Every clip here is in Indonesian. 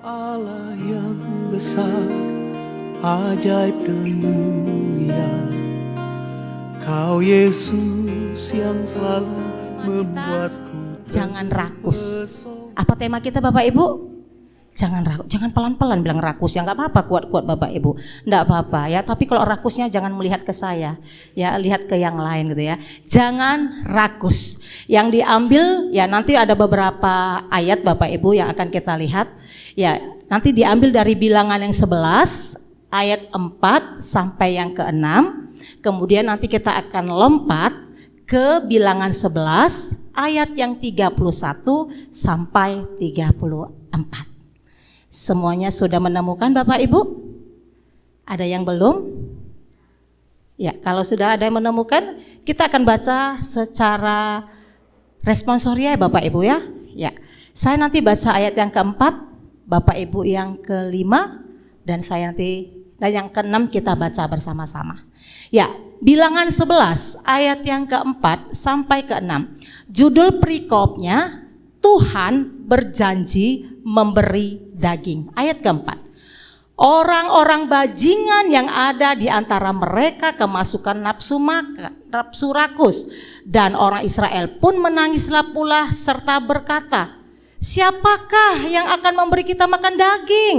Allah yang besar, ajaib dan mulia, Kau Yesus yang selalu membuatku jangan rakus. Apa tema kita Bapak Ibu? Jangan rakus, jangan pelan-pelan bilang rakus ya, nggak apa-apa, kuat-kuat Bapak Ibu, nggak apa-apa ya. Tapi kalau rakusnya jangan melihat ke saya, ya lihat ke yang lain gitu ya. Jangan rakus. Yang diambil ya nanti ada beberapa ayat Bapak Ibu yang akan kita lihat. Ya nanti diambil dari Bilangan yang 11 ayat 4 sampai yang ke-6. Kemudian nanti kita akan lompat ke Bilangan 11 ayat yang 31 sampai 34. Semuanya sudah menemukan Bapak Ibu? Ada yang belum? Ya, kalau sudah ada yang menemukan, kita akan baca secara responsoria Bapak Ibu ya. Ya, saya nanti baca ayat yang keempat, Bapak Ibu yang kelima, dan saya nanti yang keenam kita baca bersama-sama. Ya, Bilangan 11 ayat yang keempat sampai keenam. Judul perikopnya Tuhan berjanji memberi daging. Ayat keempat. Orang-orang bajingan yang ada di antara mereka kemasukan nafsu makan, nafsu rakus, dan orang Israel pun menangislah pula serta berkata, siapakah yang akan memberi kita makan daging?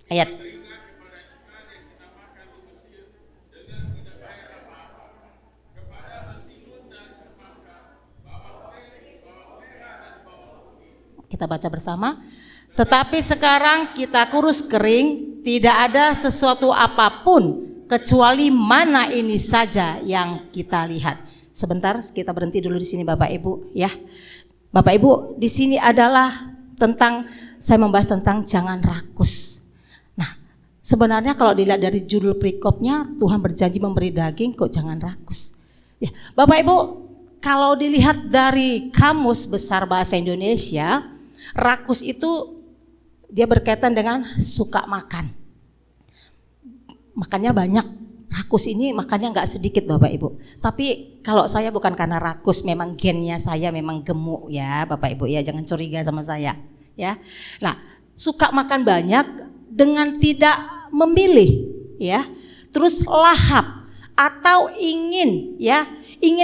Ayat. Kita baca bersama. Tetapi sekarang kita kurus kering, tidak ada sesuatu apapun kecuali mana ini saja yang kita lihat. Sebentar, kita berhenti dulu di sini Bapak Ibu ya. Bapak Ibu, di sini adalah tentang, saya membahas tentang jangan rakus. Nah, sebenarnya kalau dilihat dari judul perikopnya, Tuhan berjanji memberi daging, kok jangan rakus. Ya, Bapak Ibu, kalau dilihat dari Kamus Besar Bahasa Indonesia, rakus itu dia berkaitan dengan suka makan. Makannya banyak. Rakus ini makannya nggak sedikit Bapak Ibu. Tapi kalau saya bukan karena rakus, memang gennya saya memang gemuk ya Bapak Ibu ya, jangan curiga sama saya ya. Nah, suka makan banyak dengan tidak memilih ya. Terus lahap atau ingin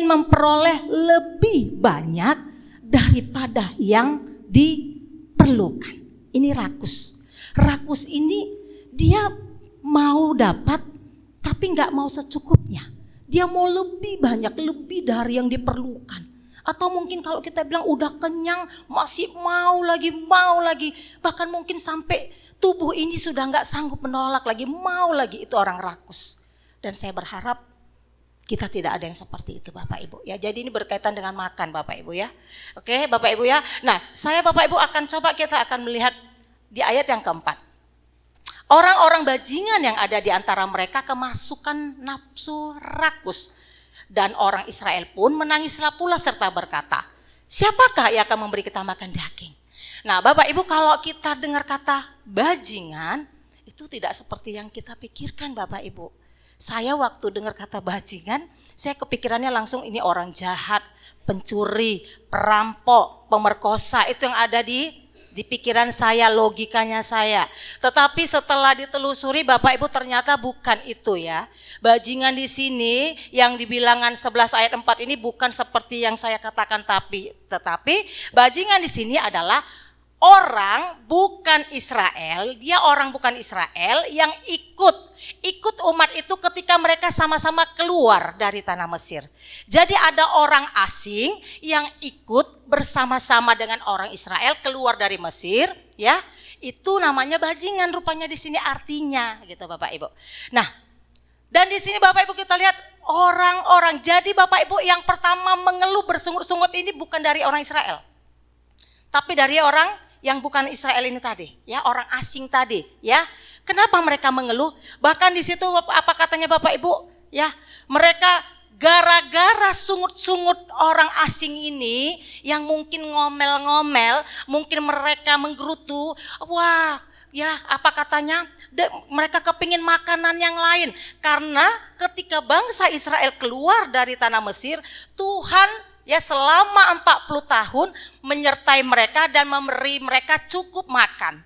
memperoleh lebih banyak daripada yang diperlukan. Ini rakus. Rakus ini dia mau dapat tapi nggak mau secukupnya. Dia mau lebih banyak, lebih dari yang diperlukan. Atau mungkin kalau kita bilang udah kenyang masih mau lagi. Bahkan mungkin sampai tubuh ini sudah nggak sanggup menolak lagi, mau lagi. Itu orang rakus. Dan saya berharap kita tidak ada yang seperti itu Bapak Ibu ya. Jadi ini berkaitan dengan makan Bapak Ibu ya. Oke Bapak Ibu ya. Nah saya Bapak Ibu kita akan melihat di ayat yang keempat. Orang-orang bajingan yang ada di antara mereka kemasukan nafsu rakus. Dan orang Israel pun menangislah pula serta berkata, siapakah yang akan memberi kita makan daging? Nah Bapak Ibu, kalau kita dengar kata bajingan, itu tidak seperti yang kita pikirkan Bapak Ibu. Saya waktu dengar kata bajingan, saya kepikirannya langsung ini orang jahat, pencuri, perampok, pemerkosa, itu yang ada di pikiran saya, logikanya saya. Tetapi setelah ditelusuri Bapak Ibu ternyata bukan itu ya. Bajingan di sini yang di Bilangan 11 ayat 4 ini bukan seperti yang saya katakan tetapi bajingan di sini adalah orang bukan Israel, dia orang bukan Israel yang ikut umat itu ketika mereka sama-sama keluar dari tanah Mesir. Jadi ada orang asing yang ikut bersama-sama dengan orang Israel keluar dari Mesir, ya. Itu namanya bajingan rupanya di sini artinya gitu Bapak Ibu. Nah, dan di sini Bapak Ibu kita lihat orang-orang. Jadi Bapak Ibu yang pertama mengeluh bersungut-sungut ini bukan dari orang Israel. Tapi dari orang yang bukan Israel ini tadi, ya, orang asing tadi, ya. Kenapa mereka mengeluh? Bahkan di situ apa katanya Bapak Ibu? Ya, mereka gara-gara sungut-sungut orang asing ini yang mungkin ngomel-ngomel, mungkin mereka menggerutu, wah, ya, apa katanya? Mereka kepingin makanan yang lain. Karena ketika bangsa Israel keluar dari tanah Mesir, Tuhan ya selama 40 tahun menyertai mereka dan memberi mereka cukup makan.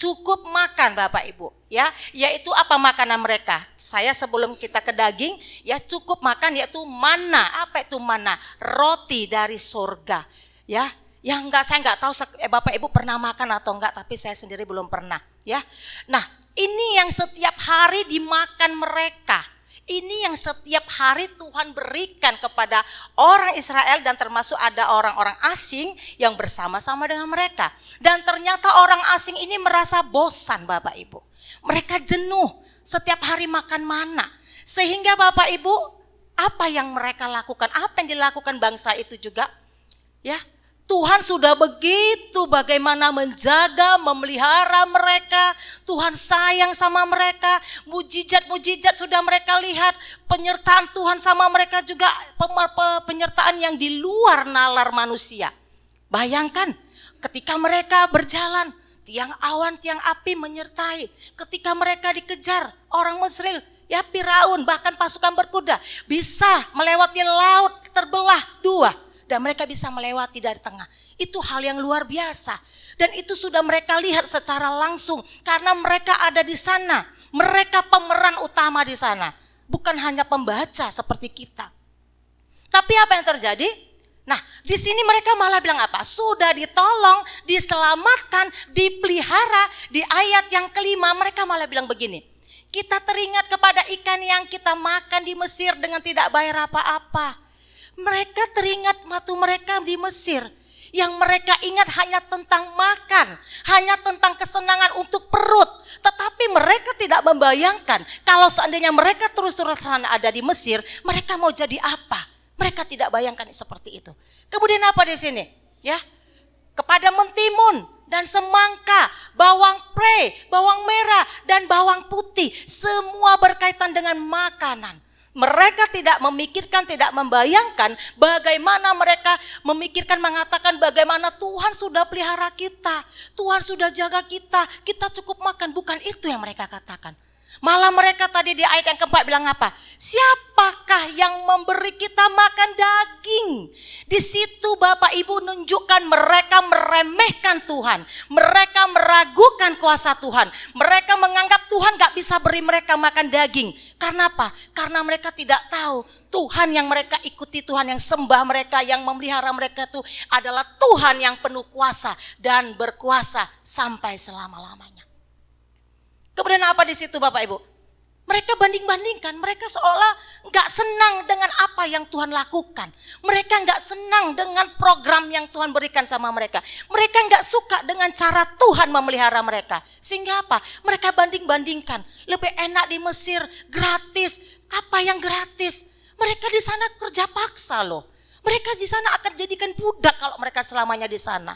cukup makan Bapak Ibu, ya, yaitu apa makanan mereka? Saya sebelum kita ke daging, ya cukup makan yaitu mana. Apa itu mana? Roti dari surga, ya. Yang saya enggak tahu Bapak Ibu pernah makan atau enggak, tapi saya sendiri belum pernah, ya. Nah, ini yang setiap hari dimakan mereka. Ini yang setiap hari Tuhan berikan kepada orang Israel dan termasuk ada orang-orang asing yang bersama-sama dengan mereka. Dan ternyata orang asing ini merasa bosan Bapak Ibu. Mereka jenuh setiap hari makan mana. Sehingga Bapak Ibu, apa yang mereka lakukan? Apa yang dilakukan bangsa itu juga? Ya, Tuhan sudah begitu bagaimana menjaga, memelihara mereka. Tuhan sayang sama mereka. Mujizat-mujizat sudah mereka lihat. Penyertaan Tuhan sama mereka juga penyertaan yang di luar nalar manusia. Bayangkan ketika mereka berjalan, tiang awan, tiang api menyertai. Ketika mereka dikejar orang Mesir, ya Firaun bahkan pasukan berkuda bisa melewati laut terbelah dua. Dan mereka bisa melewati dari tengah. Itu hal yang luar biasa. Dan itu sudah mereka lihat secara langsung. Karena mereka ada di sana. Mereka pemeran utama di sana. Bukan hanya pembaca seperti kita. Tapi apa yang terjadi? Nah, di sini mereka malah bilang apa? Sudah ditolong, diselamatkan, dipelihara. Di ayat yang kelima mereka malah bilang begini. Kita teringat kepada ikan yang kita makan di Mesir dengan tidak bayar apa-apa. Mereka teringat waktu mereka di Mesir. Yang mereka ingat hanya tentang makan. Hanya tentang kesenangan untuk perut. Tetapi mereka tidak membayangkan kalau seandainya mereka terus-terusan ada di Mesir, mereka mau jadi apa? Mereka tidak bayangkan seperti itu. Kemudian apa di sini? Ya, kepada mentimun dan semangka, bawang pre, bawang merah dan bawang putih. Semua berkaitan dengan makanan. Mereka tidak memikirkan, tidak membayangkan bagaimana mereka memikirkan, mengatakan bagaimana Tuhan sudah pelihara kita, Tuhan sudah jaga kita, kita cukup makan. Bukan itu yang mereka katakan. Malah mereka tadi di ayat yang keempat bilang apa? Siapakah yang memberi kita makan daging? Di situ Bapak Ibu nunjukkan mereka meremehkan Tuhan. Mereka meragukan kuasa Tuhan. Mereka menganggap Tuhan gak bisa beri mereka makan daging. Karena apa? Karena mereka tidak tahu Tuhan yang mereka ikuti, Tuhan yang sembah mereka, yang memelihara mereka itu adalah Tuhan yang penuh kuasa dan berkuasa sampai selama-lamanya. Kemudian apa di situ Bapak Ibu? Mereka banding-bandingkan, mereka seolah gak senang dengan apa yang Tuhan lakukan. Mereka gak senang dengan program yang Tuhan berikan sama mereka. Mereka gak suka dengan cara Tuhan memelihara mereka. Sehingga apa? Mereka banding-bandingkan. Lebih enak di Mesir, gratis. Apa yang gratis? Mereka di sana kerja paksa loh. Mereka di sana akan jadikan budak kalau mereka selamanya di sana.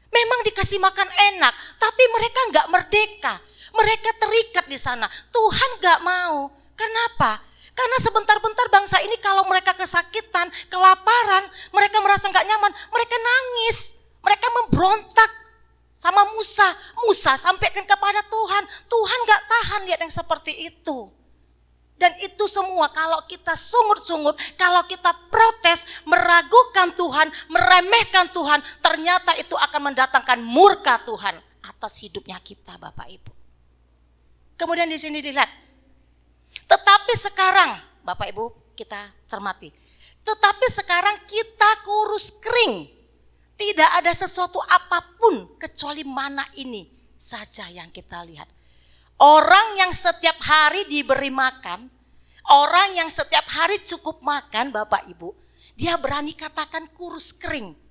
Memang dikasih makan enak, tapi mereka gak merdeka. Mereka terikat di sana. Tuhan gak mau. Kenapa? Karena sebentar-bentar bangsa ini kalau mereka kesakitan, kelaparan, mereka merasa gak nyaman, mereka nangis. Mereka memberontak sama Musa. Musa sampaikan kepada Tuhan. Tuhan gak tahan lihat yang seperti itu. Dan itu semua kalau kita sungut-sungut, kalau kita protes, meragukan Tuhan, meremehkan Tuhan, ternyata itu akan mendatangkan murka Tuhan atas hidupnya kita Bapak Ibu. Kemudian di sini dilihat. Tetapi sekarang, Bapak Ibu kita cermati. Tetapi sekarang kita kurus kering. Tidak ada sesuatu apapun kecuali mana ini saja yang kita lihat. Orang yang setiap hari diberi makan, orang yang setiap hari cukup makan Bapak Ibu, dia berani katakan kurus kering.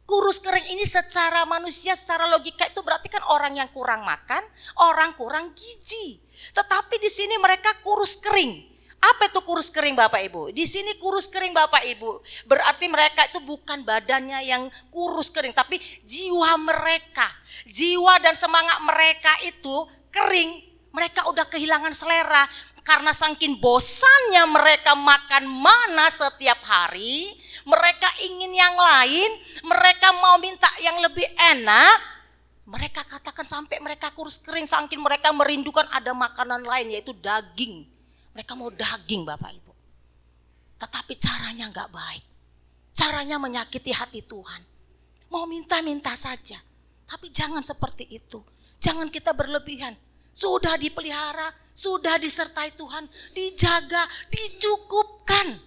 Kurus kering ini secara manusia, secara logika itu berarti kan orang yang kurang makan, orang kurang gizi. Tetapi di sini mereka kurus kering. Apa itu kurus kering Bapak Ibu? Di sini kurus kering Bapak Ibu. Berarti mereka itu bukan badannya yang kurus kering, tapi jiwa mereka. Jiwa dan semangat mereka itu kering. Mereka udah kehilangan selera. Karena saking bosannya mereka makan mana setiap hari, mereka ingin yang lain, mereka mau minta yang lebih enak, mereka katakan sampai mereka kurus kering, saking mereka merindukan ada makanan lain yaitu daging. Mereka mau daging Bapak Ibu. Tetapi caranya gak baik, caranya menyakiti hati Tuhan. Mau minta-minta saja, tapi jangan seperti itu. Jangan kita berlebihan. Sudah dipelihara, sudah disertai Tuhan, dijaga, dicukupkan.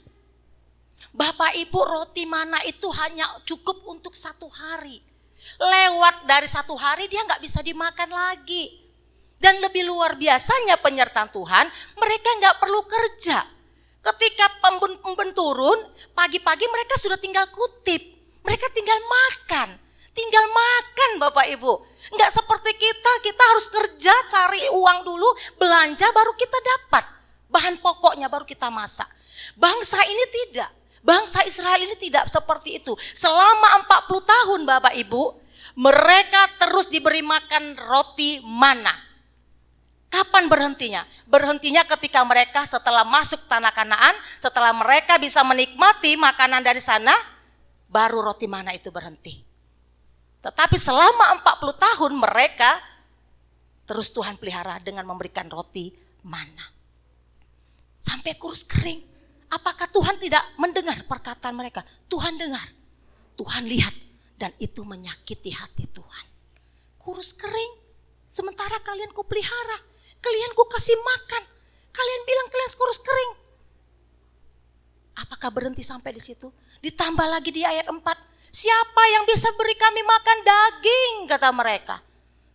Bapak Ibu, roti mana itu hanya cukup untuk 1 hari. Lewat dari 1 hari dia gak bisa dimakan lagi. Dan lebih luar biasanya penyertaan Tuhan, mereka gak perlu kerja. Ketika pembun turun, pagi-pagi mereka sudah tinggal kutip. Mereka tinggal makan. Tinggal makan Bapak Ibu. Enggak seperti kita harus kerja, cari uang dulu, belanja baru kita dapat. Bahan pokoknya baru kita masak. Bangsa ini tidak. Bangsa Israel ini tidak seperti itu. Selama 40 tahun Bapak Ibu, mereka terus diberi makan roti mana. Kapan berhentinya? Berhentinya ketika mereka setelah masuk tanah Kanaan, setelah mereka bisa menikmati makanan dari sana, baru roti mana itu berhenti. Tetapi selama 40 tahun mereka terus Tuhan pelihara dengan memberikan roti mana. Sampai kurus kering. Apakah Tuhan tidak mendengar perkataan mereka? Tuhan dengar. Tuhan lihat dan itu menyakiti hati Tuhan. Kurus kering. Sementara kalian ku pelihara. Kalian ku kasih makan. Kalian bilang kalian kurus kering. Apakah berhenti sampai di situ? Ditambah lagi di ayat 4. Siapa yang bisa beri kami makan daging, kata mereka.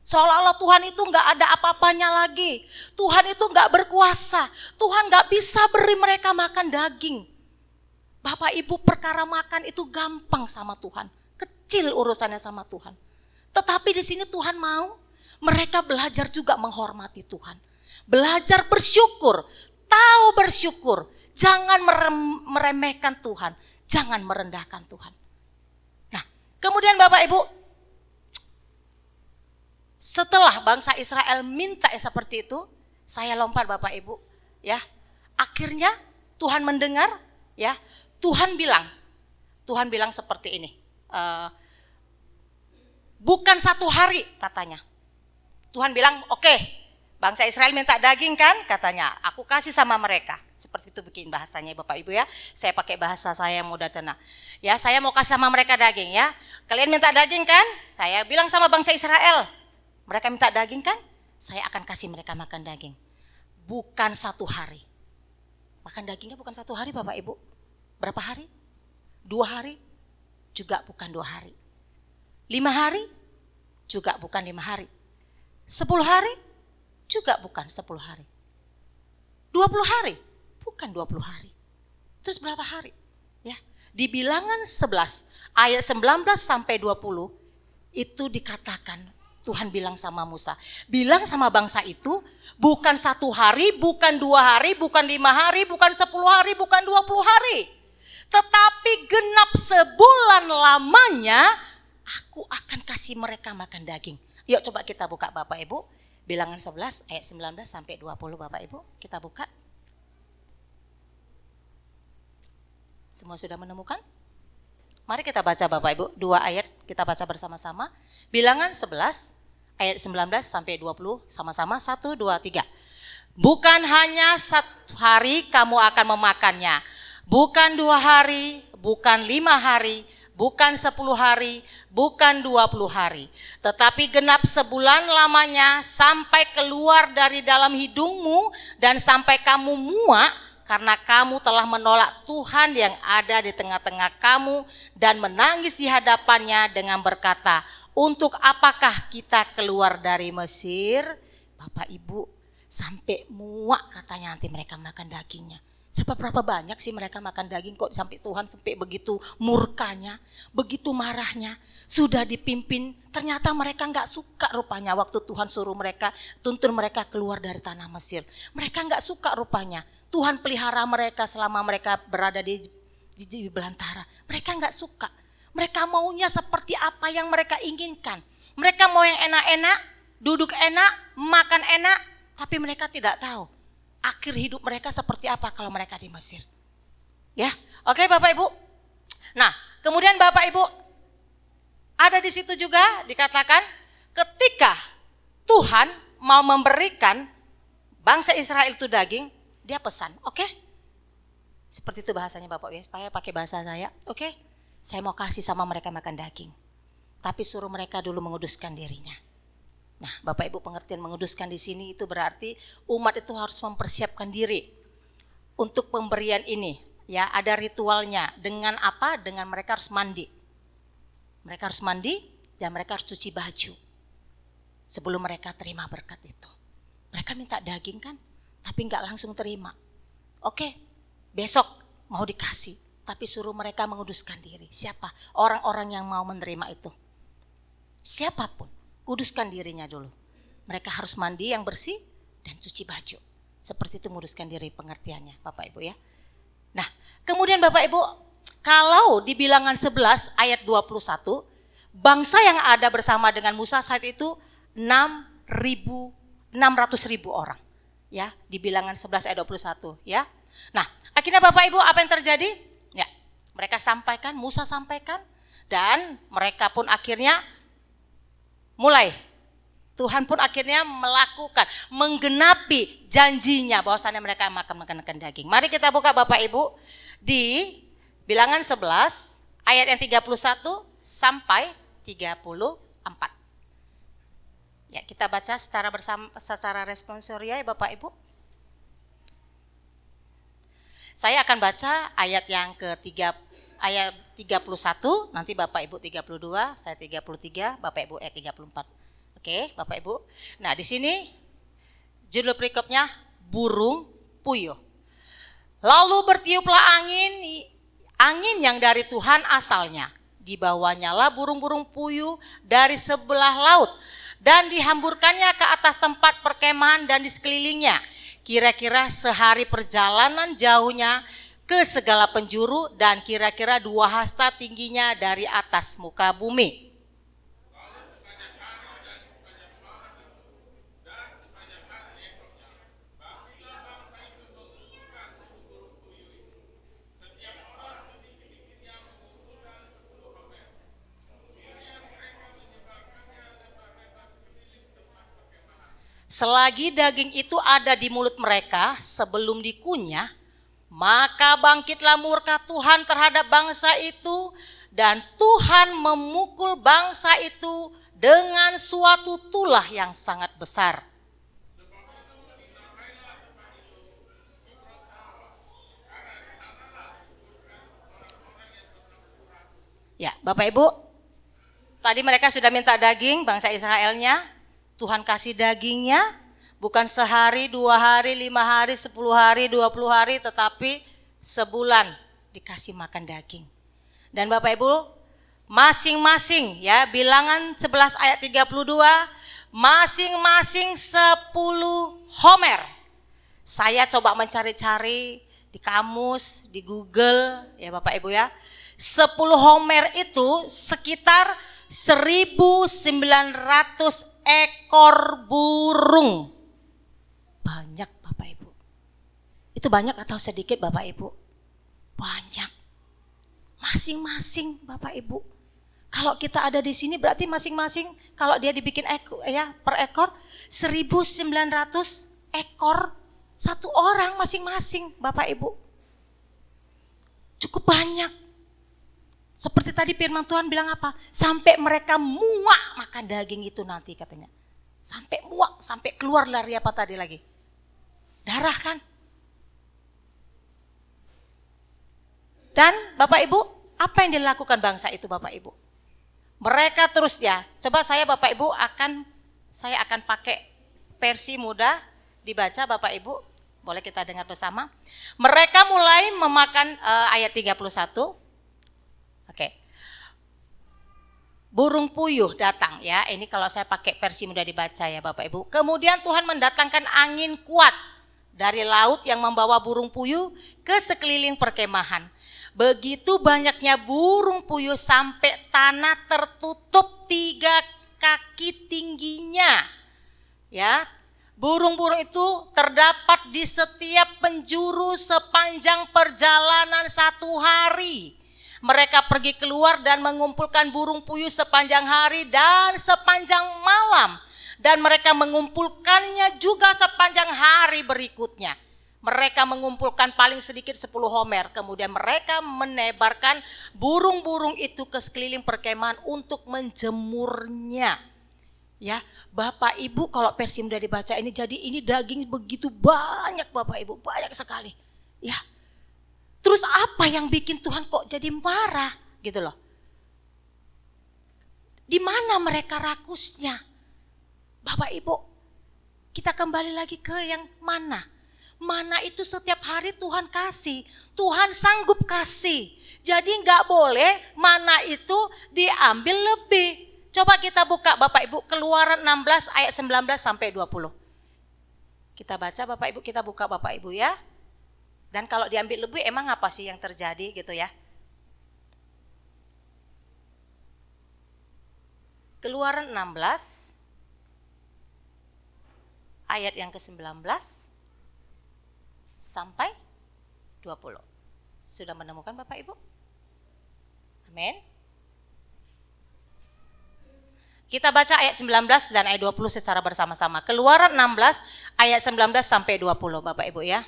Seolah-olah Tuhan itu gak ada apa-apanya lagi. Tuhan itu gak berkuasa. Tuhan gak bisa beri mereka makan daging. Bapak Ibu, perkara makan itu gampang sama Tuhan. Kecil urusannya sama Tuhan. Tetapi di sini Tuhan mau mereka belajar juga menghormati Tuhan. Belajar bersyukur, tahu bersyukur. Jangan meremehkan Tuhan, jangan merendahkan Tuhan. Nah, kemudian Bapak Ibu, setelah bangsa Israel minta seperti itu, saya lompat Bapak Ibu, ya. Akhirnya Tuhan mendengar, ya. Tuhan bilang seperti ini. Bukan 1 hari katanya. Tuhan bilang, oke, bangsa Israel minta daging kan, katanya. Aku kasih sama mereka. Seperti itu bikin bahasanya Bapak Ibu ya. Saya pakai bahasa saya mudah cena. Ya, saya mau kasih sama mereka daging ya. Kalian minta daging kan? Saya bilang sama bangsa Israel. Mereka minta daging kan? Saya akan kasih mereka makan daging. Bukan 1 hari. Makan dagingnya bukan 1 hari Bapak Ibu. Berapa hari? 2 hari? Juga bukan 2 hari. 5 hari? Juga bukan 5 hari. 10 hari? Juga bukan 10 hari. 20 hari? Bukan 20 hari. Terus berapa hari? Ya, di Bilangan 11 ayat 19 sampai 20 itu dikatakan Tuhan bilang sama Musa, bilang sama bangsa itu bukan 1 hari, bukan 2 hari, bukan 5 hari, bukan 10 hari, bukan 20 hari. Tetapi genap sebulan lamanya aku akan kasih mereka makan daging. Yuk coba kita buka Bapak Ibu. Bilangan 11 ayat 19 sampai 20 Bapak Ibu. Kita buka. Semua sudah menemukan? Mari kita baca Bapak Ibu. 2 ayat kita baca bersama-sama. Bilangan 11 ayat 19 sampai 20 sama-sama. 1, 2, 3. Bukan hanya 1 hari kamu akan memakannya. Bukan 2 hari, bukan 5 hari, bukan 10 hari, bukan 20 hari. Tetapi genap sebulan lamanya sampai keluar dari dalam hidungmu dan sampai kamu muak karena kamu telah menolak Tuhan yang ada di tengah-tengah kamu dan menangis di hadapannya dengan berkata, untuk apakah kita keluar dari Mesir? Bapak Ibu, sampai muak katanya nanti mereka makan dagingnya. Berapa banyak sih mereka makan daging kok sampai Tuhan sampai begitu murkanya, begitu marahnya. Sudah dipimpin, ternyata mereka gak suka rupanya waktu Tuhan suruh mereka, tuntun mereka keluar dari tanah Mesir. Mereka gak suka rupanya. Tuhan pelihara mereka selama mereka berada di belantara. Mereka gak suka. Mereka maunya seperti apa yang mereka inginkan. Mereka mau yang enak-enak, duduk enak, makan enak, tapi mereka tidak tahu akhir hidup mereka seperti apa kalau mereka di Mesir. Ya, oke Bapak Ibu. Nah, kemudian Bapak Ibu, ada di situ juga dikatakan ketika Tuhan mau memberikan bangsa Israel itu daging, dia pesan, oke? Seperti itu bahasanya Bapak Ibu, supaya pakai bahasa saya, oke? Saya mau kasih sama mereka makan daging. Tapi suruh mereka dulu menguduskan dirinya. Nah, Bapak Ibu, pengertian menguduskan di sini itu berarti umat itu harus mempersiapkan diri untuk pemberian ini. Ya, ada ritualnya. Dengan apa? Dengan mereka harus mandi. Mereka harus mandi dan mereka harus cuci baju sebelum mereka terima berkat itu. Mereka minta daging kan, tapi nggak langsung terima. Oke, besok mau dikasih, tapi suruh mereka menguduskan diri. Siapa? Orang-orang yang mau menerima itu. Siapapun, kuduskan dirinya dulu. Mereka harus mandi yang bersih dan cuci baju. Seperti itu menguduskan diri pengertiannya, Bapak Ibu ya. Nah, kemudian Bapak Ibu, kalau di Bilangan 11 ayat 21, bangsa yang ada bersama dengan Musa saat itu 600.000 orang. Ya, di Bilangan 11 ayat 21 ya. Nah, akhirnya Bapak Ibu apa yang terjadi? Ya, mereka sampaikan, Musa sampaikan, dan mereka pun akhirnya Tuhan pun akhirnya melakukan, menggenapi janjinya bahwasannya mereka akan makan daging. Mari kita buka Bapak Ibu di Bilangan 11 ayat yang 31 sampai 34. Ya, kita baca secara responsorial ya Bapak Ibu. Saya akan baca ayat yang ayat 31, nanti Bapak Ibu 32, saya 33, Bapak Ibu ayat 34. Oke, Bapak Ibu. Nah, di sini judul perikopnya burung puyuh. Lalu bertiuplah angin yang dari Tuhan asalnya. Dibawanya lah burung-burung puyuh dari sebelah laut dan dihamburkannya ke atas tempat perkemahan dan di sekelilingnya. Kira-kira sehari perjalanan jauhnya ke segala penjuru dan kira-kira 2 hasta tingginya dari atas muka bumi. Selagi daging itu ada di mulut mereka sebelum dikunyah, maka bangkitlah murka Tuhan terhadap bangsa itu dan Tuhan memukul bangsa itu dengan suatu tulah yang sangat besar. Ya, Bapak Ibu, tadi mereka sudah minta daging bangsa Israelnya. Tuhan kasih dagingnya bukan sehari, 2 hari, 5 hari, 10 hari, 20 hari, tetapi sebulan dikasih makan daging. Dan Bapak Ibu, masing-masing ya, Bilangan 11 ayat 32, masing-masing 10 homer. Saya coba mencari-cari di kamus, di Google ya Bapak Ibu ya. 10 homer itu sekitar 1.900 ekor burung. Banyak Bapak Ibu. Itu banyak atau sedikit Bapak Ibu? Banyak. Masing-masing Bapak Ibu. Kalau kita ada di sini berarti masing-masing kalau dia dibikin per ekor 1.900 ekor satu orang masing-masing Bapak Ibu. Cukup banyak. Seperti tadi firman Tuhan bilang apa? Sampai mereka muak makan daging itu nanti katanya. Sampai muak, sampai keluar dari apa tadi lagi? Darah kan? Dan Bapak Ibu, apa yang dilakukan bangsa itu Bapak Ibu? Mereka terus ya, coba Bapak Ibu saya akan pakai versi mudah dibaca Bapak Ibu. Boleh kita dengar bersama. Mereka mulai memakan ayat 31. Oke. Burung puyuh datang ya. Ini kalau saya pakai versi mudah dibaca ya Bapak Ibu. Kemudian Tuhan mendatangkan angin kuat dari laut yang membawa burung puyuh ke sekeliling perkemahan. Begitu banyaknya burung puyuh sampai tanah tertutup 3 kaki tingginya. Ya. Burung-burung itu terdapat di setiap penjuru sepanjang perjalanan 1 hari. Mereka pergi keluar dan mengumpulkan burung puyuh sepanjang hari dan sepanjang malam. Dan mereka mengumpulkannya juga sepanjang hari berikutnya. Mereka mengumpulkan paling sedikit 10 homer. Kemudian mereka menebarkan burung-burung itu ke sekeliling perkemahan untuk menjemurnya. Ya, Bapak Ibu kalau versi mudah dibaca ini, jadi ini daging begitu banyak Bapak Ibu, banyak sekali. Ya. Terus apa yang bikin Tuhan kok jadi marah gitu loh. Di mana mereka rakusnya? Bapak Ibu, kita kembali lagi ke yang mana? Mana itu setiap hari Tuhan kasih, Tuhan sanggup kasih. Jadi nggak boleh mana itu diambil lebih. Coba kita buka Bapak Ibu Keluaran 16 ayat 19 sampai 20. Kita baca Bapak Ibu, kita buka Bapak Ibu ya. Dan kalau diambil lebih emang apa sih yang terjadi gitu ya. Keluaran 16 ayat yang ke-19 sampai 20. Sudah menemukan Bapak Ibu? Amin. Kita baca ayat 19 dan ayat 20 secara bersama-sama. Keluaran 16 ayat 19 sampai 20 Bapak Ibu ya.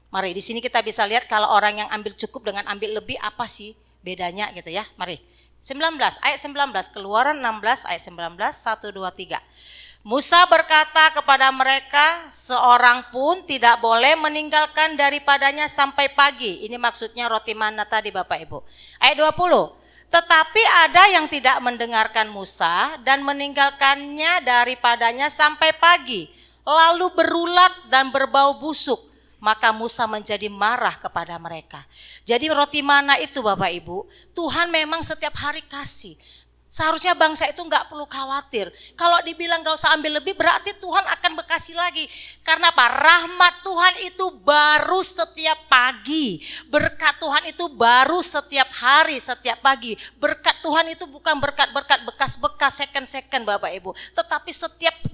Mari di sini kita bisa lihat kalau orang yang ambil cukup dengan ambil lebih apa sih bedanya gitu ya. Mari. 19 ayat 19 Keluaran 16 ayat 19 1 2 3. Musa berkata kepada mereka, seorang pun tidak boleh meninggalkan daripadanya sampai pagi. Ini maksudnya roti mana tadi Bapak Ibu. Ayat 20. Tetapi ada yang tidak mendengarkan Musa dan meninggalkannya daripadanya sampai pagi, lalu berulat dan berbau busuk. Maka Musa menjadi marah kepada mereka. Jadi roti mana itu Bapak Ibu, Tuhan memang setiap hari kasih. Seharusnya bangsa itu nggak perlu khawatir. Kalau dibilang nggak usah ambil lebih, berarti Tuhan akan berkasih lagi. Karena apa? Rahmat Tuhan itu baru setiap pagi. Berkat Tuhan itu baru setiap hari, setiap pagi. Berkat Tuhan itu bukan berkat-berkat bekas-bekas second Bapak Ibu. Tetapi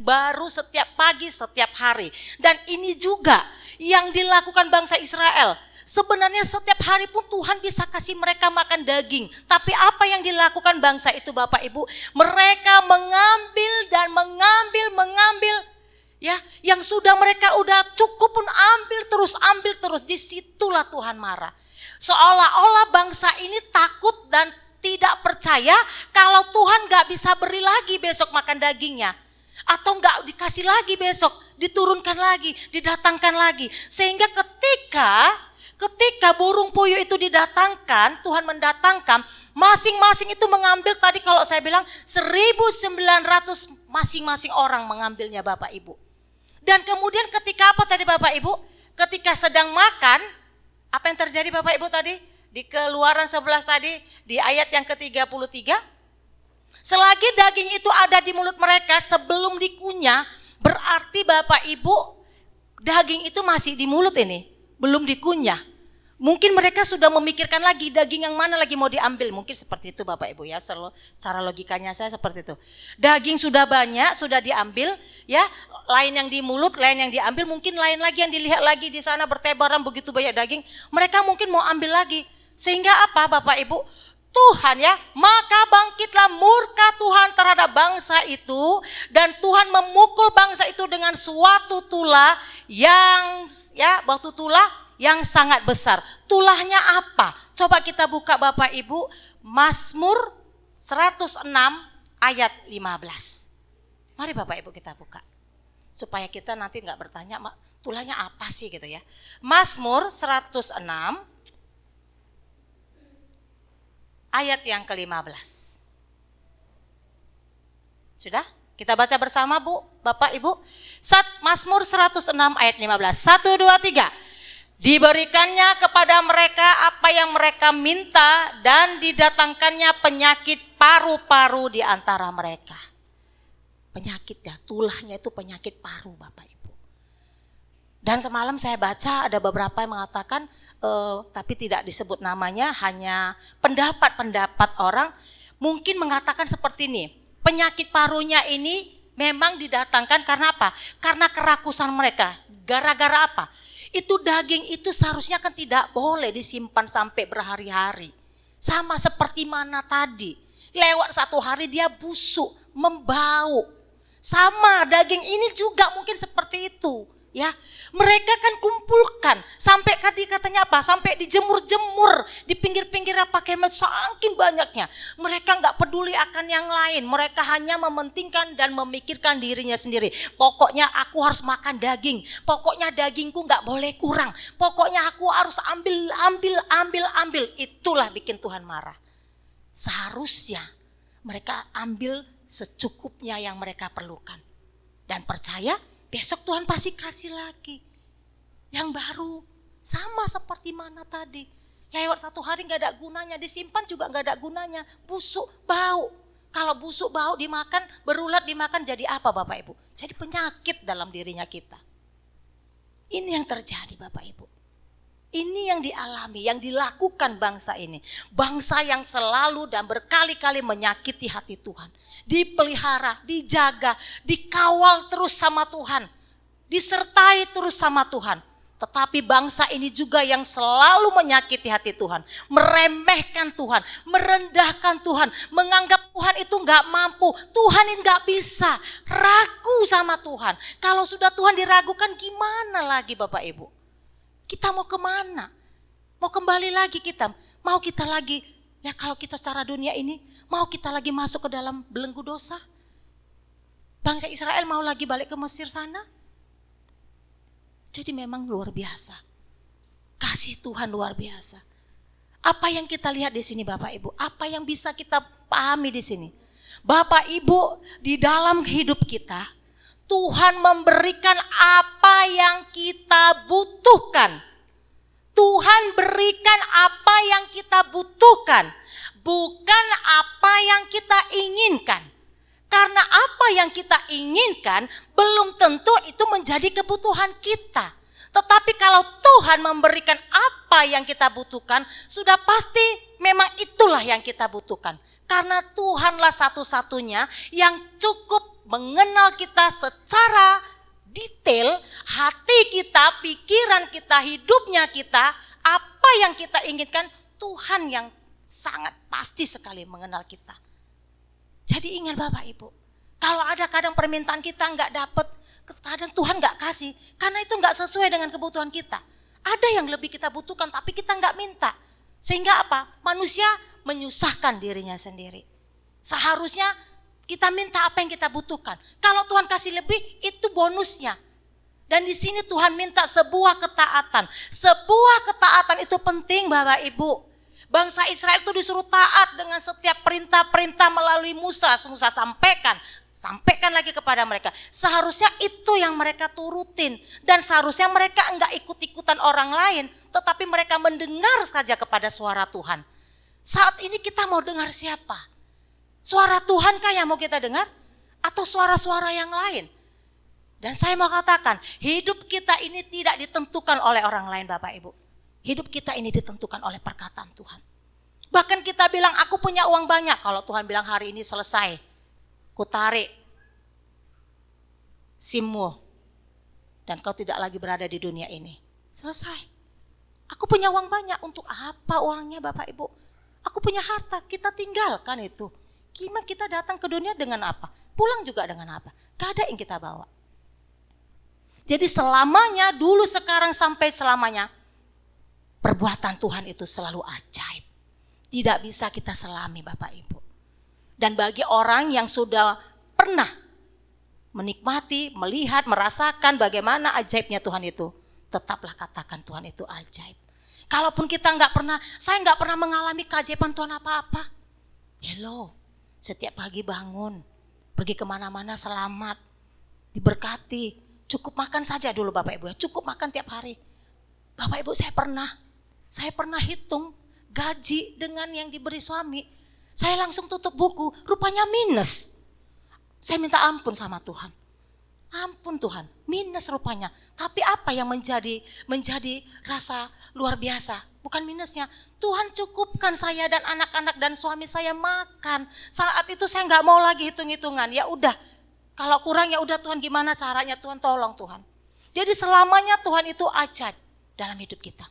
baru setiap pagi, setiap hari. Dan ini juga yang dilakukan bangsa Israel. Sebenarnya setiap hari pun Tuhan bisa kasih mereka makan daging. Tapi apa yang dilakukan bangsa itu Bapak Ibu? Mereka mengambil dan mengambil. Ya, yang sudah mereka udah cukup pun ambil terus. Disitulah Tuhan marah. Seolah-olah bangsa ini takut dan tidak percaya kalau Tuhan gak bisa beri lagi besok makan dagingnya. Atau gak dikasih lagi besok, diturunkan lagi, didatangkan lagi. Sehingga ketika burung puyuh itu didatangkan, Tuhan mendatangkan, masing-masing itu mengambil tadi kalau saya bilang 1.900 masing-masing orang mengambilnya Bapak Ibu. Dan kemudian ketika apa tadi Bapak Ibu? Ketika sedang makan, apa yang terjadi Bapak Ibu tadi? Di Keluaran 11 tadi, di ayat yang ke-33. Selagi daging itu ada di mulut mereka sebelum dikunyah, berarti Bapak Ibu daging itu masih di mulut ini. Belum dikunyah. Mungkin mereka sudah memikirkan lagi daging yang mana lagi mau diambil. Mungkin seperti itu Bapak Ibu ya. Secara logikanya saya seperti itu. Daging sudah banyak, sudah diambil ya. Lain yang di mulut, lain yang diambil. Mungkin lain lagi yang dilihat lagi di sana bertebaran begitu banyak daging. Mereka mungkin mau ambil lagi. Sehingga apa Bapak Ibu? Tuhan ya, maka bangkitlah murka Tuhan terhadap bangsa itu. Dan Tuhan memukul bangsa itu dengan suatu tulah yang sangat besar. Tulahnya apa? Coba kita buka Bapak Ibu, Mazmur 106 ayat 15. Mari Bapak Ibu kita buka. Supaya kita nanti enggak bertanya, tulahnya apa sih gitu ya. Mazmur 106 ayat yang ke-15. Sudah? Kita baca bersama Bapak Ibu. Mazmur 106 ayat 15. 1, 2, 3. Diberikannya kepada mereka apa yang mereka minta dan didatangkannya penyakit paru-paru di antara mereka. Penyakit ya, tulahnya itu penyakit paru Bapak Ibu. Dan semalam saya baca ada beberapa yang mengatakan tapi tidak disebut namanya, hanya pendapat orang mungkin mengatakan seperti ini. Penyakit parunya ini memang didatangkan karena apa? Karena kerakusan mereka. Gara-gara apa? Itu daging itu seharusnya kan tidak boleh disimpan sampai berhari-hari. Sama seperti mana tadi. Lewat 1 hari dia busuk, membau. Sama daging ini juga mungkin seperti itu. Ya, mereka kan kumpulkan sampai tadi katanya apa? Sampai dijemur-jemur di pinggir-pinggir apa kemet saking banyaknya. Mereka nggak peduli akan yang lain. Mereka hanya mementingkan dan memikirkan dirinya sendiri. Pokoknya aku harus makan daging. Pokoknya dagingku nggak boleh kurang. Pokoknya aku harus ambil. Itulah bikin Tuhan marah. Seharusnya mereka ambil secukupnya yang mereka perlukan. Dan percaya besok Tuhan pasti kasih lagi yang baru, sama seperti mana tadi. Lewat 1 hari gak ada gunanya, disimpan juga gak ada gunanya, busuk, bau. Kalau busuk, bau dimakan, berulat dimakan jadi apa Bapak Ibu? Jadi penyakit dalam dirinya kita. Ini yang terjadi Bapak Ibu. Ini yang dialami, yang dilakukan bangsa ini. Bangsa yang selalu dan berkali-kali menyakiti hati Tuhan. Dipelihara, dijaga, dikawal terus sama Tuhan. Disertai terus sama Tuhan. Tetapi bangsa ini juga yang selalu menyakiti hati Tuhan. Meremehkan Tuhan, merendahkan Tuhan. Menganggap Tuhan itu gak mampu, Tuhan ini gak bisa. Ragu sama Tuhan. Kalau sudah Tuhan diragukan gimana lagi Bapak Ibu? Kita mau kemana? Mau kembali lagi kita? Mau kita lagi, ya kalau kita secara dunia ini, mau kita lagi masuk ke dalam belenggu dosa? Bangsa Israel mau lagi balik ke Mesir sana? Jadi memang luar biasa. Kasih Tuhan luar biasa. Apa yang kita lihat di sini Bapak Ibu? Apa yang bisa kita pahami di sini? Bapak Ibu, di dalam hidup kita, Tuhan memberikan apa yang kita butuhkan. Tuhan berikan apa yang kita butuhkan, bukan apa yang kita inginkan. Karena apa yang kita inginkan belum tentu itu menjadi kebutuhan kita. Tetapi kalau Tuhan memberikan apa yang kita butuhkan, sudah pasti memang itulah yang kita butuhkan. Karena Tuhanlah satu-satunya yang cukup mengenal kita secara detail, hati kita, pikiran kita, hidupnya kita, apa yang kita inginkan, Tuhan yang sangat pasti sekali mengenal kita. Jadi ingat Bapak Ibu, kalau ada kadang permintaan kita nggak dapat, kadang Tuhan nggak kasih, karena itu nggak sesuai dengan kebutuhan kita. Ada yang lebih kita butuhkan tapi kita nggak minta. Sehingga apa? Manusia menyusahkan dirinya sendiri. Seharusnya kita minta apa yang kita butuhkan. Kalau Tuhan kasih lebih, itu bonusnya. Dan di sini Tuhan minta sebuah ketaatan. Sebuah ketaatan itu penting Bapak Ibu. Bangsa Israel itu disuruh taat dengan setiap perintah-perintah melalui Musa. Musa sampaikan lagi kepada mereka. Seharusnya itu yang mereka turutin. Dan seharusnya mereka enggak ikut-ikutan orang lain. Tetapi mereka mendengar saja kepada suara Tuhan. Saat ini kita mau dengar siapa? Suara Tuhankah yang mau kita dengar? Atau suara-suara yang lain? Dan saya mau katakan, hidup kita ini tidak ditentukan oleh orang lain Bapak Ibu. Hidup kita ini ditentukan oleh perkataan Tuhan. Bahkan kita bilang, aku punya uang banyak. Kalau Tuhan bilang hari ini selesai, ku tarik SIM-mu dan kau tidak lagi berada di dunia ini. Selesai. Aku punya uang banyak, untuk apa uangnya Bapak Ibu? Aku punya harta, kita tinggalkan itu. Gimana kita datang ke dunia dengan apa? Pulang juga dengan apa? Gak ada yang kita bawa. Jadi selamanya, dulu, sekarang, sampai selamanya, perbuatan Tuhan itu selalu ajaib. Tidak bisa kita selami Bapak Ibu. Dan bagi orang yang sudah pernah menikmati, melihat, merasakan bagaimana ajaibnya Tuhan itu, tetaplah katakan Tuhan itu ajaib. Kalaupun kita saya nggak pernah mengalami keajaiban Tuhan apa-apa. Hello. Setiap pagi bangun, pergi kemana-mana selamat, diberkati, cukup makan saja dulu Bapak Ibu ya, cukup makan tiap hari. Bapak Ibu saya pernah hitung gaji dengan yang diberi suami, saya langsung tutup buku, rupanya minus. Saya minta ampun sama Tuhan, ampun Tuhan, minus rupanya. Tapi apa yang menjadi rasa luar biasa? Bukan minusnya, Tuhan cukupkan saya dan anak-anak dan suami saya makan. Saat itu saya nggak mau lagi hitung-hitungan. Ya udah, kalau kurang ya udah Tuhan, gimana caranya Tuhan, tolong Tuhan. Jadi selamanya Tuhan itu ajaib dalam hidup kita.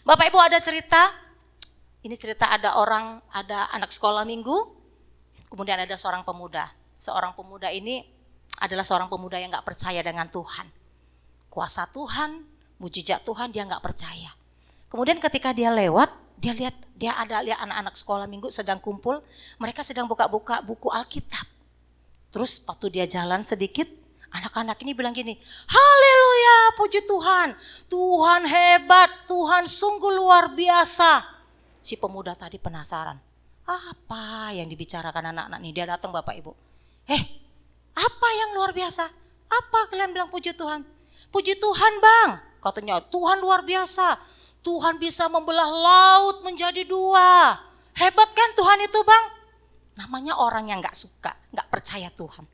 Bapak Ibu ada cerita, ini cerita ada anak sekolah minggu, kemudian ada seorang pemuda. Seorang pemuda ini adalah seorang pemuda yang nggak percaya dengan Tuhan. kuasa Tuhan, mujizat Tuhan dia nggak percaya. Kemudian ketika dia lewat, dia lihat anak-anak sekolah minggu sedang kumpul, mereka sedang buka-buka buku Alkitab. Terus waktu dia jalan sedikit, anak-anak ini bilang gini, haleluya, puji Tuhan, Tuhan hebat, Tuhan sungguh luar biasa. Si pemuda tadi penasaran, apa yang dibicarakan anak-anak ini? Dia datang Bapak Ibu, apa yang luar biasa? Apa kalian bilang puji Tuhan? Puji Tuhan Bang, katanya Tuhan luar biasa. Tuhan bisa membelah laut menjadi dua. Hebat kan Tuhan itu Bang? Namanya orang yang gak suka, gak percaya Tuhan.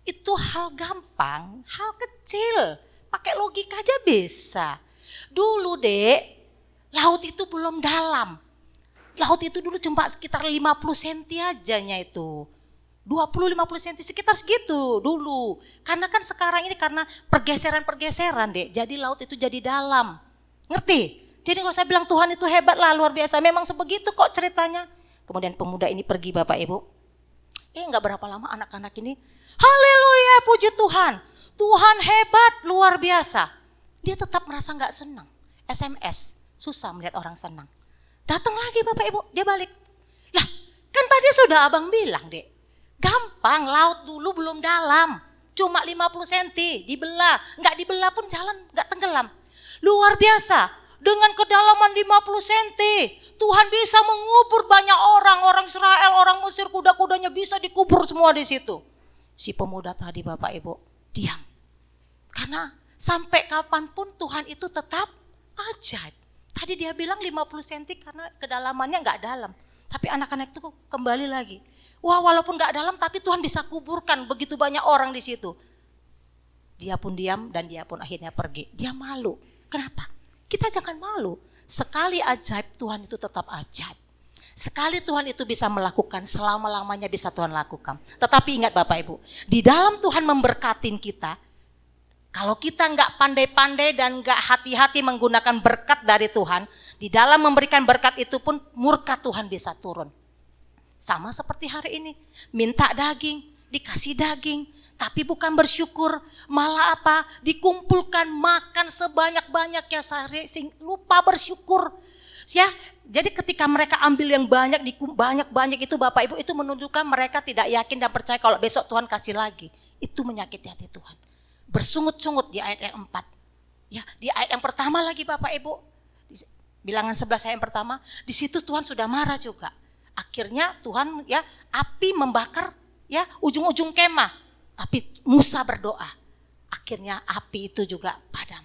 Itu hal gampang, hal kecil. Pakai logika aja bisa. Dulu Dek, laut itu belum dalam. Laut itu dulu cuma sekitar 50 cm ajanya itu. 20-50 cm sekitar segitu dulu. Karena kan sekarang ini karena pergeseran Dek. Jadi laut itu jadi dalam. Ngerti? Jadi kalau saya bilang Tuhan itu hebat lah, luar biasa. Memang sebegitu kok ceritanya. Kemudian pemuda ini pergi Bapak Ibu. Gak berapa lama anak-anak ini, haleluya puji Tuhan. Tuhan hebat, luar biasa. Dia tetap merasa gak senang. SMS, susah melihat orang senang. Datang lagi Bapak Ibu, dia balik. Lah kan tadi sudah abang bilang Dek. Gampang, laut dulu belum dalam. Cuma 50 cm, dibelah. Gak dibelah pun jalan gak tenggelam. Luar biasa, dengan kedalaman 50 cm. Tuhan bisa mengubur banyak orang Israel, orang Mesir, kuda-kudanya bisa dikubur semua di situ. Si pemuda tadi Bapak Ibu, diam. Karena sampai kapanpun Tuhan itu tetap ajaib. Tadi dia bilang 50 cm karena kedalamannya gak dalam. Tapi anak-anak itu kembali lagi. Wah walaupun gak dalam tapi Tuhan bisa kuburkan begitu banyak orang di situ. Dia pun diam dan dia pun akhirnya pergi. Dia malu. Kenapa? Kita jangan malu. Sekali ajaib Tuhan itu tetap ajaib. Sekali Tuhan itu bisa melakukan, selama-lamanya bisa Tuhan lakukan. Tetapi ingat Bapak Ibu, di dalam Tuhan memberkatin kita, kalau kita nggak pandai-pandai dan nggak hati-hati menggunakan berkat dari Tuhan, di dalam memberikan berkat itu pun murka Tuhan bisa turun. Sama seperti hari ini, minta daging, dikasih daging, tapi bukan bersyukur, malah apa? Dikumpulkan makan sebanyak-banyaknya sehari, lupa bersyukur. Ya, jadi ketika mereka ambil yang banyak, banyak-banyak itu Bapak Ibu, itu menunjukkan mereka tidak yakin dan percaya kalau besok Tuhan kasih lagi. Itu menyakiti hati Tuhan. Bersungut-sungut di ayat yang 4. Ya, di ayat yang pertama lagi Bapak Ibu, bilangan 11 ayat yang pertama, di situ Tuhan sudah marah juga. Akhirnya Tuhan ya api membakar ya ujung-ujung kemah. Tapi Musa berdoa. Akhirnya api itu juga padam.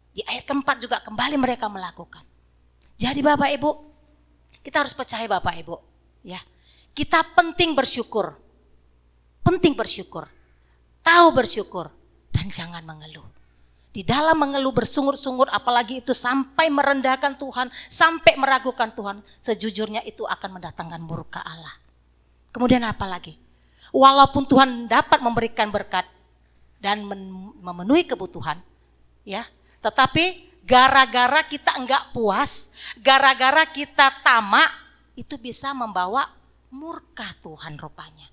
Di ayat keempat juga kembali mereka melakukan. Jadi Bapak Ibu, kita harus percaya Bapak Ibu, ya. Kita penting bersyukur. Penting bersyukur. Tahu bersyukur dan jangan mengeluh. Di dalam mengeluh bersungut-sungut apalagi itu sampai merendahkan Tuhan, sampai meragukan Tuhan, sejujurnya itu akan mendatangkan murka Allah. Kemudian apa lagi? Walaupun Tuhan dapat memberikan berkat dan memenuhi kebutuhan, ya, tetapi gara-gara kita enggak puas, gara-gara kita tamak, itu bisa membawa murka Tuhan rupanya.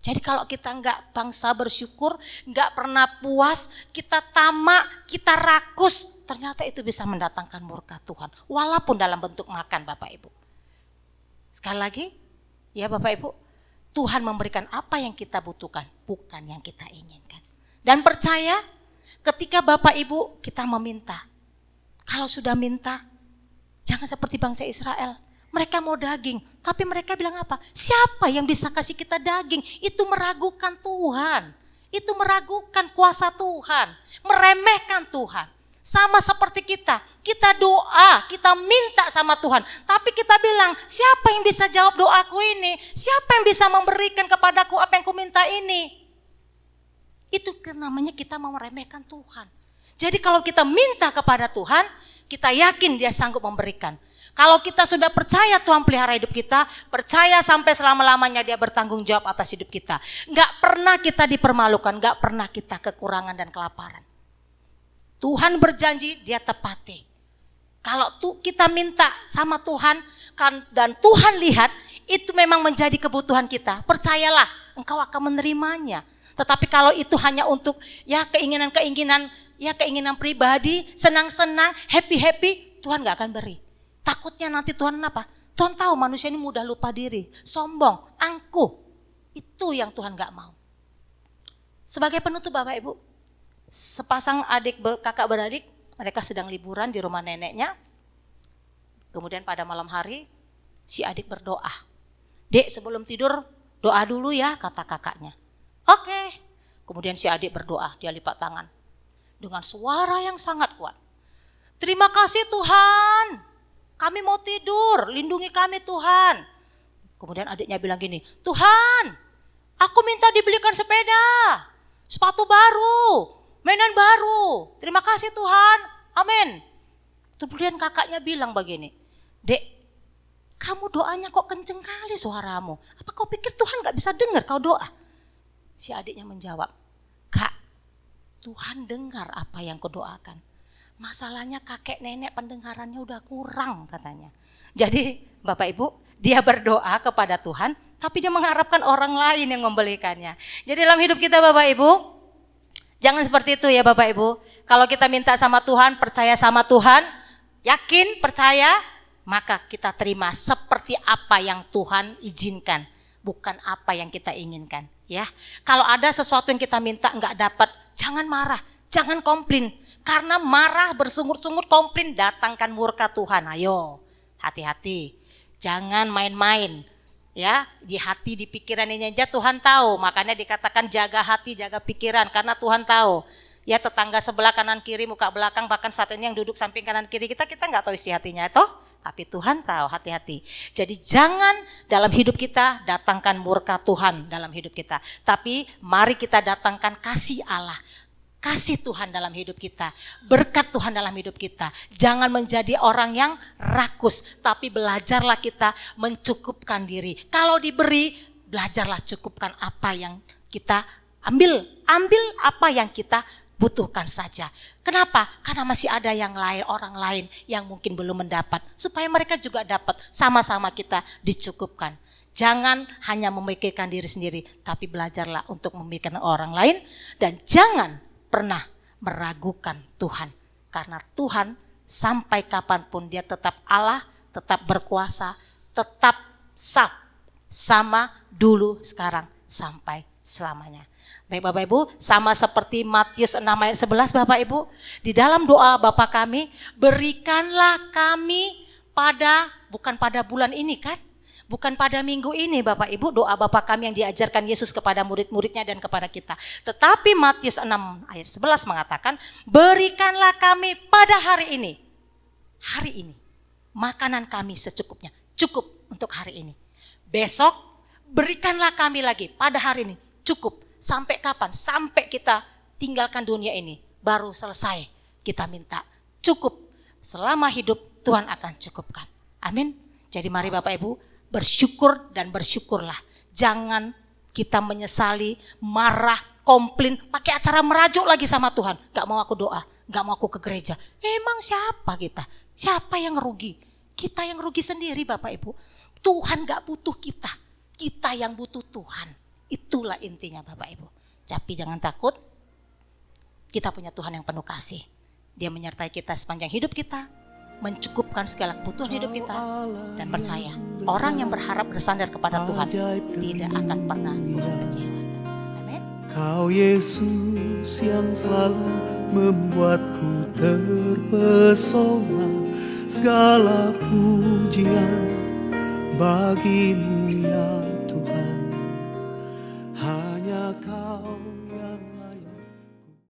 Jadi kalau kita enggak bangsa bersyukur, enggak pernah puas, kita tamak, kita rakus, ternyata itu bisa mendatangkan murka Tuhan. Walaupun dalam bentuk makan Bapak Ibu. Sekali lagi, ya Bapak Ibu, Tuhan memberikan apa yang kita butuhkan, bukan yang kita inginkan. Dan percaya ketika Bapak Ibu kita meminta, kalau sudah minta, jangan seperti bangsa Israel. Mereka mau daging, tapi mereka bilang apa? Siapa yang bisa kasih kita daging? Itu meragukan Tuhan. Itu meragukan kuasa Tuhan. Meremehkan Tuhan. Sama seperti kita doa, kita minta sama Tuhan. Tapi kita bilang, siapa yang bisa jawab doaku ini? Siapa yang bisa memberikan kepadaku apa yang ku minta ini? Itu namanya kita mau meremehkan Tuhan. Jadi kalau kita minta kepada Tuhan, kita yakin Dia sanggup memberikan. Kalau kita sudah percaya Tuhan pelihara hidup kita, percaya sampai selama-lamanya Dia bertanggung jawab atas hidup kita. Gak pernah kita dipermalukan, gak pernah kita kekurangan dan kelaparan. Tuhan berjanji, Dia tepati. Kalau kita minta sama Tuhan dan Tuhan lihat, itu memang menjadi kebutuhan kita. Percayalah, engkau akan menerimanya. Tetapi kalau itu hanya untuk ya keinginan-keinginan ya keinginan pribadi, senang-senang, happy-happy, Tuhan gak akan beri. Takutnya nanti Tuhan apa? Tuhan tahu manusia ini mudah lupa diri, sombong, angkuh. Itu yang Tuhan gak mau. Sebagai penutup Bapak Ibu, sepasang kakak beradik, mereka sedang liburan di rumah neneknya. Kemudian pada malam hari, si adik berdoa. Dek, sebelum tidur doa dulu ya, kata kakaknya. Oke. Kemudian si adik berdoa, dia lipat tangan dengan suara yang sangat kuat. Terima kasih Tuhan, kami mau tidur, lindungi kami Tuhan. Kemudian adiknya bilang gini, Tuhan, aku minta dibelikan sepeda, sepatu baru, mainan baru. Terima kasih Tuhan, amin. Kemudian kakaknya bilang begini, Dek, kamu doanya kok kenceng kali suaramu. Apa kau pikir Tuhan gak bisa dengar kau doa? Si adiknya menjawab, Kak, Tuhan dengar apa yang kudoakan. Masalahnya kakek nenek pendengarannya udah kurang katanya. Jadi Bapak Ibu, dia berdoa kepada Tuhan, tapi dia mengharapkan orang lain yang membelikannya. Jadi dalam hidup kita Bapak Ibu, jangan seperti itu ya Bapak Ibu. Kalau kita minta sama Tuhan, percaya sama Tuhan, yakin, percaya, maka kita terima seperti apa yang Tuhan izinkan, bukan apa yang kita inginkan. Ya, kalau ada sesuatu yang kita minta enggak dapat, jangan marah, jangan komplain. Karena marah, bersungut-sungut, komplain datangkan murka Tuhan. Ayo, hati-hati. Jangan main-main. Ya, di hati, di pikiran ini aja Tuhan tahu. Makanya dikatakan jaga hati, jaga pikiran karena Tuhan tahu. Ya, tetangga sebelah kanan kiri, muka belakang, bahkan saat ini yang duduk samping kanan kiri kita enggak tahu isi hatinya toh. Tapi Tuhan tahu, hati-hati. Jadi jangan dalam hidup kita datangkan murka Tuhan dalam hidup kita. Tapi mari kita datangkan kasih Allah. Kasih Tuhan dalam hidup kita. Berkat Tuhan dalam hidup kita. Jangan menjadi orang yang rakus. Tapi belajarlah kita mencukupkan diri. Kalau diberi, belajarlah cukupkan apa yang kita ambil. Ambil apa yang kita butuhkan saja. Kenapa? Karena masih ada yang lain, orang lain yang mungkin belum mendapat. Supaya mereka juga dapat, sama-sama kita dicukupkan. Jangan hanya memikirkan diri sendiri, tapi belajarlah untuk memikirkan orang lain. Dan jangan pernah meragukan Tuhan. Karena Tuhan sampai kapanpun dia tetap Allah, tetap berkuasa, tetap sama dulu, sekarang, sampai selamanya. Baik Bapak Ibu, sama seperti Matius 6 ayat 11 Bapak Ibu, di dalam doa Bapa kami, berikanlah kami bukan pada bulan ini kan, bukan pada minggu ini Bapak Ibu, doa Bapa kami yang diajarkan Yesus kepada murid-muridnya dan kepada kita. Tetapi Matius 6 ayat 11 mengatakan, berikanlah kami pada hari ini, makanan kami secukupnya, cukup untuk hari ini. Besok berikanlah kami lagi pada hari ini, cukup. Sampai kapan? Sampai kita tinggalkan dunia ini. Baru selesai kita minta. Cukup. Selama hidup Tuhan akan cukupkan. Amin. Jadi mari Bapak Ibu bersyukur dan bersyukurlah. Jangan kita menyesali, marah, komplain, pakai acara merajuk lagi sama Tuhan. Gak mau aku doa, gak mau aku ke gereja. Emang siapa kita? Siapa yang rugi? Kita yang rugi sendiri Bapak Ibu. Tuhan gak butuh kita. Kita yang butuh Tuhan. Itulah intinya Bapak Ibu. Tapi jangan takut, kita punya Tuhan yang penuh kasih. Dia menyertai kita sepanjang hidup kita, mencukupkan segala kebutuhan hidup kita. Dan percaya, orang yang berharap bersandar kepada Tuhan tidak akan pernah mengecewakan. Amin. Kau Yesus yang selalu membuatku terpesona. Segala pujian bagimu